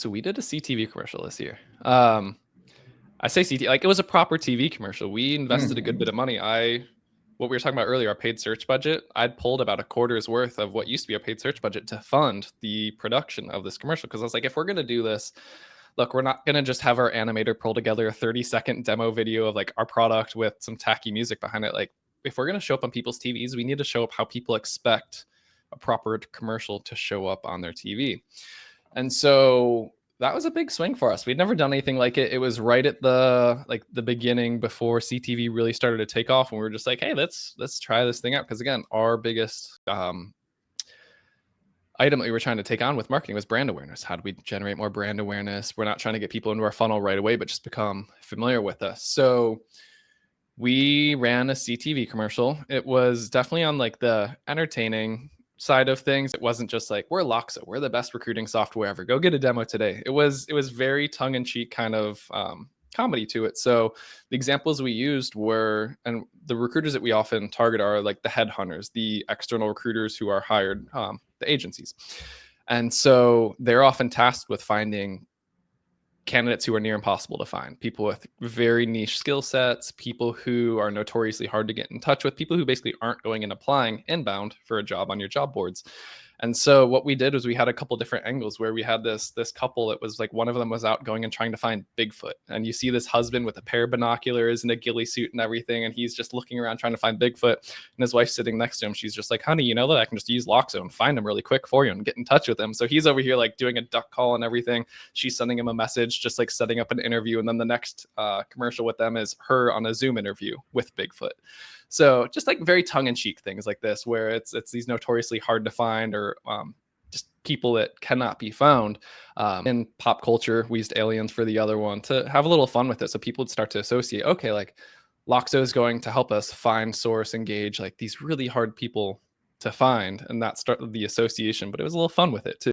So we did a CTV commercial this year. I say CT like it was a proper TV commercial. We invested a good bit Mhm. of money. What we were talking about earlier, our paid search budget, I'd pulled about a quarter's worth of what used to be a paid search budget to fund the production of this commercial. Cause I was like, if we're gonna do this, look, we're not gonna just have our animator pull together a 30-second demo video of like our product with some tacky music behind it. Like, if we're gonna show up on people's TVs, we need to show up how people expect a proper commercial to show up on their TV. And so that was a big swing for us. We'd never done anything like it. It was right at the beginning before CTV really started to take off, and we were just like, hey, let's try this thing out. Because again, our biggest item that we were trying to take on with marketing was brand awareness. How do we generate more brand awareness? We're not trying to get people into our funnel right away, but just become familiar with us. So we ran a CTV commercial. It was definitely on like the entertaining side of things. It wasn't just like, we're LOXA, we're the best recruiting software ever, go get a demo today. It was very tongue-in-cheek kind of comedy to it. So the examples we used were, and the recruiters that we often target are like the headhunters, the external recruiters who are hired, the agencies. And so they're often tasked with finding candidates who are near impossible to find, people with very niche skill sets, people who are notoriously hard to get in touch with, people who basically aren't going and applying inbound for a job on your job boards. And so what we did was we had a couple different angles where we had this couple that was like, one of them was out going and trying to find Bigfoot, and you see this husband with a pair of binoculars and a ghillie suit and everything, and he's just looking around trying to find Bigfoot, and his wife's sitting next to him. She's just like, honey, you know that I can just use LOXA and find him really quick for you and get in touch with him. So he's over here like doing a duck call and everything. She's sending him a message, just like setting up an interview, and then the next commercial with them is her on a Zoom interview with Bigfoot. So just like very tongue-in-cheek things like this, where it's these notoriously hard to find or just people that cannot be found. In pop culture, we used aliens for the other one to have a little fun with it, so people would start to associate, okay, like LOXO is going to help us find, source, engage like these really hard people to find, and that started the association. But it was a little fun with it too.